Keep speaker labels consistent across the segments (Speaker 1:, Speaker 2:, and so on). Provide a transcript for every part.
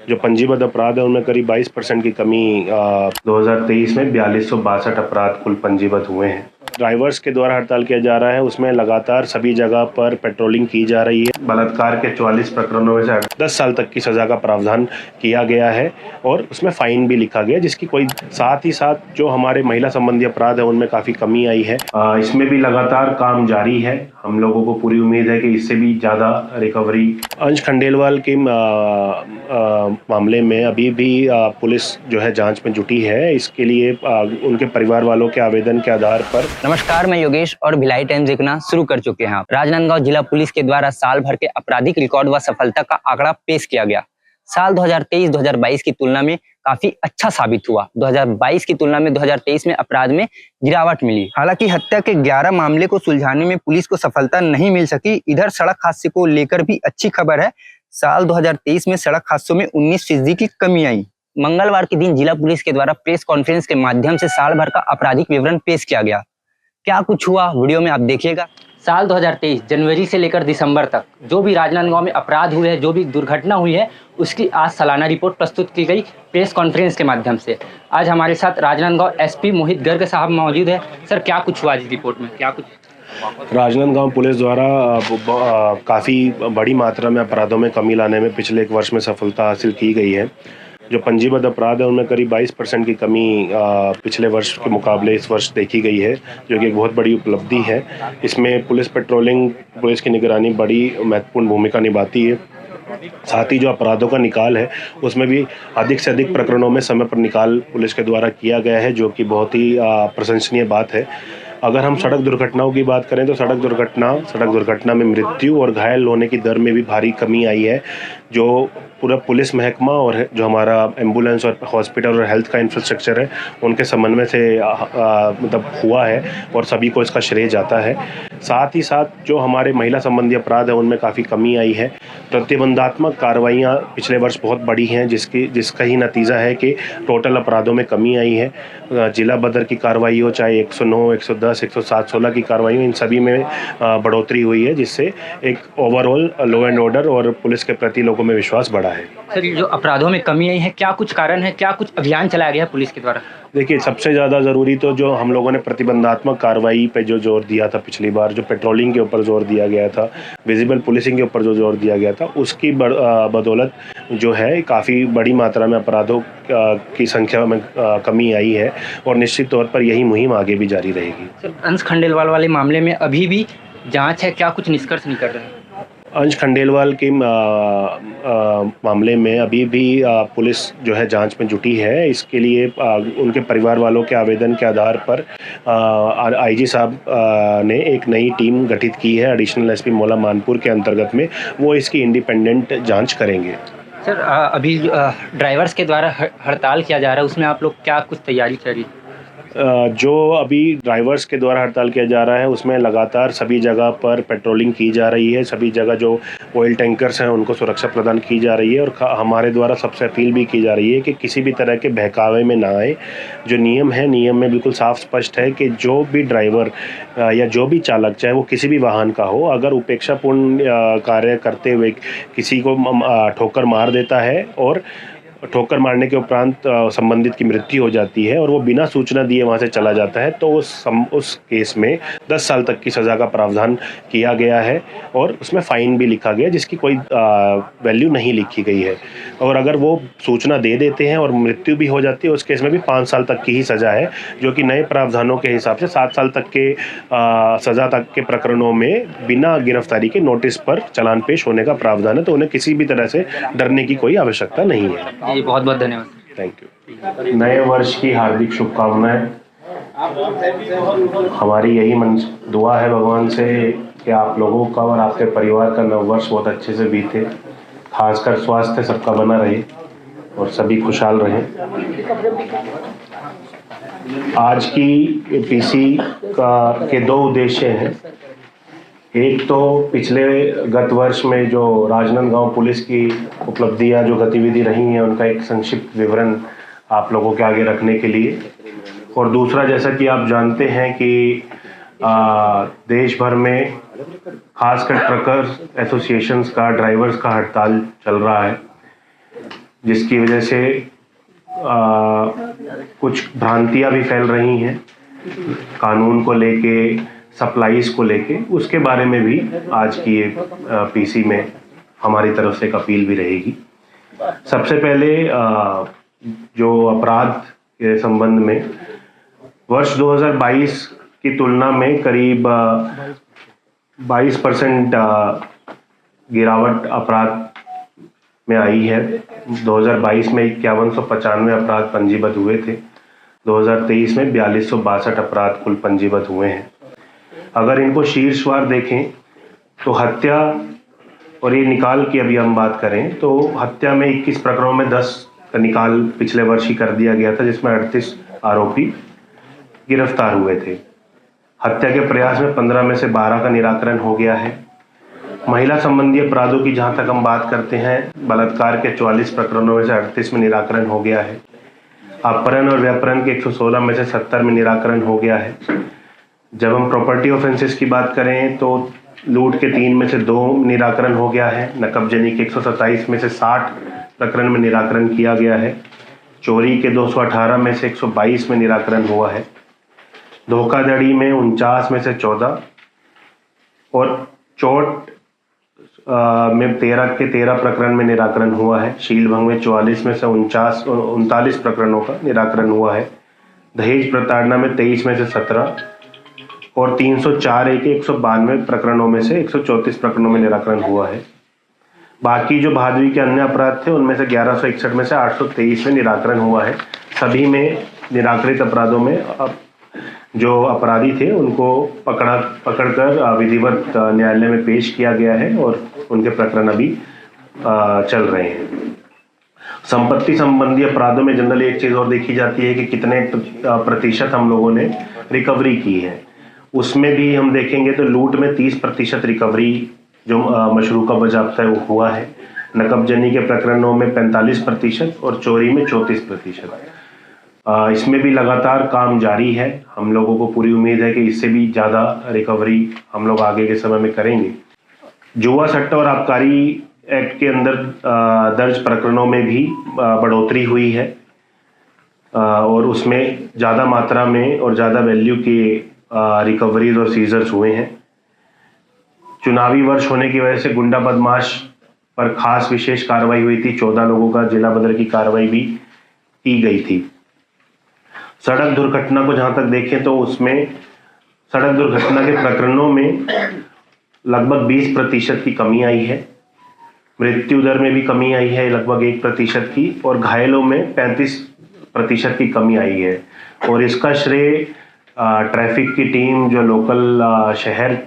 Speaker 1: जो पंजीबद्ध अपराध है उनमें करीब 22% की कमी 2023 में 4262 अपराध कुल पंजीबद्ध हुए हैं। ड्राइवर्स के द्वारा हड़ताल किया जा रहा है, उसमें लगातार सभी जगह पर पेट्रोलिंग की जा रही है। बलात्कार के 44 प्रकरणों में से 10 साल तक की सजा का प्रावधान किया गया है और उसमें फाइन भी लिखा गया, जिसकी कोई साथ ही साथ जो हमारे महिला संबंधी अपराध है उनमें काफ़ी कमी आई है। इसमें भी लगातार काम जारी है। हम लोगों को पूरी उम्मीद है कि इससे भी ज़्यादा रिकवरी। अंश खंडेलवाल के मामले में अभी भी पुलिस जो है जांच में जुटी है। इसके लिए उनके परिवार वालों के आवेदन के आधार पर।
Speaker 2: नमस्कार, मैं योगेश और भिलाई टाइम्स देखना शुरू कर चुके हैं। राजनांदगांव जिला पुलिस के द्वारा साल भर के आपराधिक रिकॉर्ड व सफलता का आंकड़ा पेश किया गया। साल 2023-2022 की तुलना में काफी अच्छा साबित हुआ। 2022 की तुलना में 2023 में अपराध में गिरावट मिली। हालांकि हत्या के 11 मामले को सुलझाने में पुलिस को सफलता नहीं मिल सकी। इधर सड़क हादसे को लेकर भी अच्छी खबर है। साल 2023 में सड़क हादसों में 19% की कमी आई। मंगलवार के दिन जिला पुलिस के द्वारा प्रेस कॉन्फ्रेंस के माध्यम से साल भर का आपराधिक विवरण पेश किया गया। क्या कुछ हुआ वीडियो में आप देखिएगा। साल 2023 जनवरी से लेकर दिसंबर तक जो भी राजनांदगांव में अपराध हुए हैं, जो भी दुर्घटना हुई है, उसकी आज सालाना रिपोर्ट प्रस्तुत की गई प्रेस कॉन्फ्रेंस के माध्यम से। आज हमारे साथ राजनांदगांव एसपी मोहित गर्ग साहब मौजूद है। सर, क्या कुछ हुआ इस रिपोर्ट में, क्या कुछ?
Speaker 1: राजनांदगांव पुलिस द्वारा काफ़ी बड़ी मात्रा में अपराधों में कमी लाने में पिछले एक वर्ष में सफलता हासिल की गई है। जो पंजीबद्ध अपराध है उनमें करीब 22% की कमी पिछले वर्ष के मुकाबले इस वर्ष देखी गई है, जो कि एक बहुत बड़ी उपलब्धि है। इसमें पुलिस पेट्रोलिंग, पुलिस की निगरानी बड़ी महत्वपूर्ण भूमिका निभाती है। साथ ही जो अपराधों का निकाल है उसमें भी अधिक से अधिक प्रकरणों में समय पर निकाल पुलिस के द्वारा किया गया है, जो कि बहुत ही प्रशंसनीय बात है। अगर हम सड़क दुर्घटनाओं की बात करें तो सड़क दुर्घटना में मृत्यु और घायल होने की दर में भी भारी कमी आई है। जो पूरा पुलिस महकमा और जो हमारा एम्बुलेंस और हॉस्पिटल और हेल्थ का इंफ्रास्ट्रक्चर है, उनके समन्वय से मतलब हुआ है और सभी को इसका श्रेय जाता है। साथ ही साथ जो हमारे महिला संबंधी अपराध है उनमें काफ़ी कमी आई है। प्रतिबंधात्मक कार्रवाइयाँ पिछले वर्ष बहुत बड़ी हैं, जिसका ही नतीजा है कि टोटल अपराधों में कमी आई है। जिला बदर की कार्रवाई हो, चाहे 109, 110, 107, 16 की कार्रवाई हो, इन सभी में बढ़ोतरी हुई है, जिससे एक ओवरऑल लॉ एंड ऑर्डर और पुलिस के प्रति लोगों में विश्वास बढ़ा है।
Speaker 2: सर, जो अपराधों में कमी आई है, क्या कुछ कारण है, क्या कुछ अभियान चलाया गया पुलिस के द्वारा?
Speaker 1: देखिए, सबसे ज़्यादा ज़रूरी तो जो हम लोगों ने प्रतिबंधात्मक कार्रवाई पे जो जोर दिया था पिछली बार, जो पेट्रोलिंग के ऊपर जोर दिया गया था, विजिबल पुलिसिंग के ऊपर जो जोर दिया गया था, उसकी बदौलत जो है काफ़ी बड़ी मात्रा में अपराधों की संख्या में कमी आई है और निश्चित तौर पर यही मुहिम आगे भी जारी रहेगी।
Speaker 2: सर, अंश खंडेलवाल वाले मामले में अभी भी जांच है, क्या कुछ निष्कर्ष निकल रहे हैं?
Speaker 1: अंश खंडेलवाल के मामले में अभी भी पुलिस जो है जांच में जुटी है। इसके लिए उनके परिवार वालों के आवेदन के आधार पर आईजी साहब ने एक नई टीम गठित की है एडिशनल एसपी मौला मानपुर के अंतर्गत में। वो इसकी इंडिपेंडेंट जांच करेंगे।
Speaker 2: सर, अभी ड्राइवर्स के द्वारा हड़ताल किया जा रहा है, उसमें आप लोग क्या कुछ तैयारी करी?
Speaker 1: जो अभी ड्राइवर्स के द्वारा हड़ताल किया जा रहा है उसमें लगातार सभी जगह पर पेट्रोलिंग की जा रही है। सभी जगह जो ऑयल टैंकर्स हैं उनको सुरक्षा प्रदान की जा रही है और हमारे द्वारा सबसे अपील भी की जा रही है कि किसी भी तरह के बहकावे में ना आए। जो नियम है, नियम में बिल्कुल साफ स्पष्ट है कि जो भी ड्राइवर या जो भी चालक, चाहे वो किसी भी वाहन का हो, अगर उपेक्षापूर्ण कार्य करते हुए किसी को ठोकर मार देता है और ठोकर मारने के उपरांत संबंधित की मृत्यु हो जाती है और वो बिना सूचना दिए वहाँ से चला जाता है, तो उस केस में 10 साल तक की सज़ा का प्रावधान किया गया है और उसमें फ़ाइन भी लिखा गया, जिसकी कोई वैल्यू नहीं लिखी गई है। और अगर वो सूचना दे देते हैं और मृत्यु भी हो जाती है, उस केस में भी 5 साल तक की ही सज़ा है, जो कि नए प्रावधानों के हिसाब से 7 साल तक के सज़ा तक के प्रकरणों में बिना गिरफ्तारी के नोटिस पर चालान पेश होने का प्रावधान है। तो उन्हें किसी भी तरह से डरने की कोई आवश्यकता नहीं है।
Speaker 2: जी, बहुत बहुत धन्यवाद।
Speaker 1: Thank you. नए वर्ष की हार्दिक शुभकामनाएं। हमारी यही दुआ है भगवान से कि आप लोगों का और आपके परिवार का नव वर्ष बहुत अच्छे से बीते, खासकर स्वास्थ्य सबका बना रहे और सभी खुशहाल रहें। आज की पीसी के 2 उद्देश्य हैं। एक तो गत वर्ष में जो राजनांदगांव पुलिस की उपलब्धियां, जो गतिविधि रही हैं, उनका एक संक्षिप्त विवरण आप लोगों के आगे रखने के लिए, और दूसरा, जैसा कि आप जानते हैं कि देश भर में खासकर ट्रकर्स एसोसिएशंस का, ड्राइवर्स का हड़ताल चल रहा है। जिसकी वजह से कुछ भ्रांतियां भी फैल रही हैं कानून को लेके, सप्लाईज को लेके। उसके बारे में भी आज की पीसी में हमारी तरफ से एक अपील भी रहेगी। सबसे पहले जो अपराध के संबंध में वर्ष 2022 की तुलना में करीब 22% गिरावट अपराध में आई है। 2022 में 5195 अपराध पंजीबद्ध हुए थे, 2023 में 4262 अपराध कुल पंजीबद्ध हुए हैं। अगर इनको शीर्षवार देखें तो हत्या, और ये निकाल की अभी हम बात करें तो हत्या में 21 प्रकरणों में 10 का निकाल पिछले वर्ष ही कर दिया गया था, जिसमें 38 आरोपी गिरफ्तार हुए थे। हत्या के प्रयास में 15 में से 12 का निराकरण हो गया है। महिला संबंधी अपराधों की जहां तक हम बात करते हैं, बलात्कार के 44 प्रकरणों में से 38 में निराकरण हो गया है। अपहरण और व्यापहरण के 116 में से 70 में निराकरण हो गया है। जब हम प्रॉपर्टी ऑफेंसेस की बात करें तो लूट के 3 में से 2 निराकरण हो गया है। नकबजनी के 127 में से 60 प्रकरण में निराकरण किया गया है। चोरी के 218 में से 122 में निराकरण हुआ है। धोखाधड़ी में 49 में से 14 और चोट में 13 प्रकरण में निराकरण हुआ है। शील भंग में 44 में से 39 प्रकरणों का निराकरण हुआ है। दहेज प्रताड़ना में 23 में से 17 और 304 के 192 प्रकरणों में से 134 प्रकरणों में निराकरण हुआ है। बाकी जो भादवी के अन्य अपराध थे उनमें से 1161 में से 823 में निराकरण हुआ है। सभी में निराकृत अपराधों में अब जो अपराधी थे उनको पकड़कर विधिवत न्यायालय में पेश किया गया है और उनके प्रकरण अभी चल रहे हैं। संपत्ति संबंधी अपराधों में जनरली एक चीज और देखी जाती है कि कितने प्रतिशत हम लोगों ने रिकवरी की है। उसमें भी हम देखेंगे तो लूट में 30% रिकवरी जो मशरूका बजाब्ता है वो हुआ है। नकबजनी के प्रकरणों में 45% और चोरी में 34%। इसमें भी लगातार काम जारी है। हम लोगों को पूरी उम्मीद है कि इससे भी ज़्यादा रिकवरी हम लोग आगे के समय में करेंगे। जुआ सट्टा और आबकारी एक्ट के अंदर दर्ज प्रकरणों में भी बढ़ोतरी हुई है और उसमें ज़्यादा मात्रा में और ज़्यादा वैल्यू के रिकवरीज और सीजर्स हुए हैं। चुनावी वर्ष होने की वजह से गुंडा बदमाश पर खास विशेष कार्रवाई हुई थी। 14 लोगों का जिला बदर की कार्रवाई भी की गई थी। सड़क दुर्घटना को जहां तक देखें तो उसमें सड़क दुर्घटना के प्रकरणों में लगभग 20% की कमी आई है। मृत्यु दर में भी कमी आई है लगभग 1% की, और घायलों में 35% की कमी आई है। और इसका श्रेय ट्रैफिक की टीम जो लोकल शहर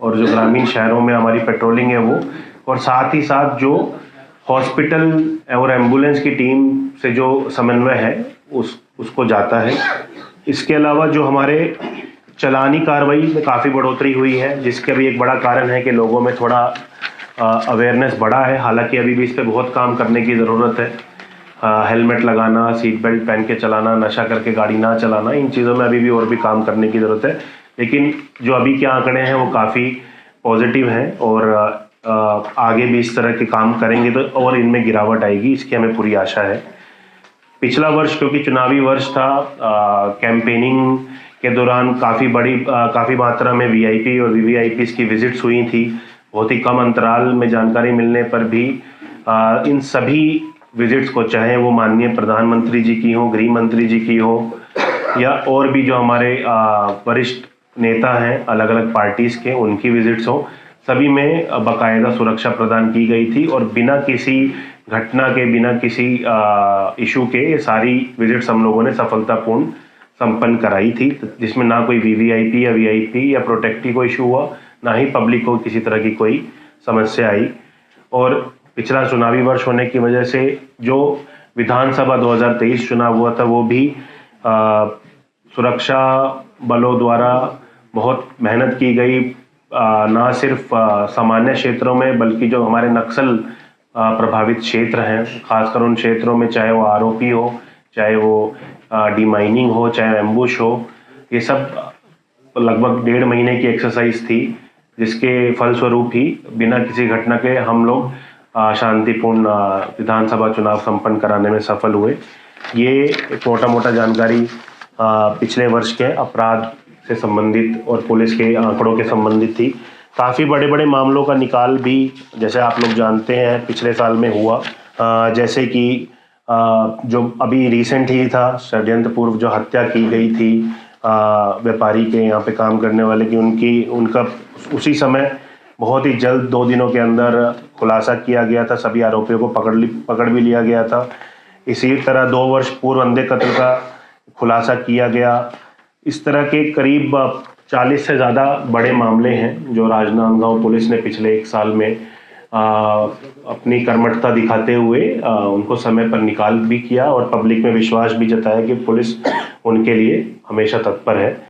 Speaker 1: और जो ग्रामीण शहरों में हमारी पेट्रोलिंग है वो, और साथ ही साथ जो हॉस्पिटल और एम्बुलेंस की टीम से जो समन्वय है उसको जाता है। इसके अलावा जो हमारे चलानी कार्रवाई में काफ़ी बढ़ोतरी हुई है, जिसके भी एक बड़ा कारण है कि लोगों में थोड़ा अवेयरनेस बढ़ा है। हालांकि अभी भी इस पर बहुत काम करने की ज़रूरत है। हेलमेट लगाना, सीट बेल्ट पहन के चलाना, नशा करके गाड़ी ना चलाना, इन चीज़ों में अभी भी और भी काम करने की ज़रूरत है। लेकिन जो अभी के आंकड़े हैं वो काफ़ी पॉजिटिव हैं और आगे भी इस तरह के काम करेंगे तो और इनमें गिरावट आएगी, इसकी हमें पूरी आशा है। पिछला वर्ष क्योंकि चुनावी वर्ष था, कैंपेनिंग के दौरान काफ़ी मात्रा में वीआईपी और वीवीआईपी की विजिट्स हुई थी। बहुत ही कम अंतराल में जानकारी मिलने पर भी इन सभी विजिट्स को, चाहे वो माननीय प्रधानमंत्री जी की हो, गृह मंत्री जी की हो, या और भी जो हमारे वरिष्ठ नेता हैं अलग अलग पार्टीज़ के, उनकी विजिट्स हो, सभी में बाकायदा सुरक्षा प्रदान की गई थी और बिना किसी घटना के, बिना किसी इशू के ये सारी विजिट्स हम लोगों ने सफलतापूर्ण संपन्न कराई थी, जिसमें ना कोई वीवीआईपी या वीआईपी या प्रोटेक्टी को इशू हुआ, ना ही पब्लिक को किसी तरह की कोई समस्या आई। और पिछला चुनावी वर्ष होने की वजह से जो विधानसभा 2023 चुनाव हुआ था वो भी सुरक्षा बलों द्वारा बहुत मेहनत की गई, ना सिर्फ सामान्य क्षेत्रों में बल्कि जो हमारे नक्सल प्रभावित क्षेत्र हैं, खासकर उन क्षेत्रों में, चाहे वो आरओपी हो, चाहे वो डीमाइनिंग हो, चाहे एम्बुश हो, ये सब लगभग 1.5 महीने की एक्सरसाइज थी, जिसके फलस्वरूप ही बिना किसी घटना के हम लोग शांतिपूर्ण विधानसभा चुनाव संपन्न कराने में सफल हुए। ये एक मोटा जानकारी पिछले वर्ष के अपराध से संबंधित और पुलिस के आंकड़ों के संबंधित थी। काफ़ी बड़े मामलों का निकाल भी, जैसे आप लोग जानते हैं, पिछले साल में हुआ। जैसे कि जो अभी रिसेंट ही था, षड्यंत्र पूर्व जो हत्या की गई थी व्यापारी के यहाँ पे काम करने वाले की, उनका उसी समय बहुत ही जल्द 2 दिनों के अंदर खुलासा किया गया था। सभी आरोपियों को पकड़ भी लिया गया था। इसी तरह 2 वर्ष पूर्व अंधे कत्ल का खुलासा किया गया। इस तरह के करीब 40 से ज़्यादा बड़े मामले हैं जो राजनांदगांव पुलिस ने पिछले 1 साल में अपनी कर्मठता दिखाते हुए उनको समय पर निकाल भी किया और पब्लिक में विश्वास भी जताया कि पुलिस उनके लिए हमेशा तत्पर है।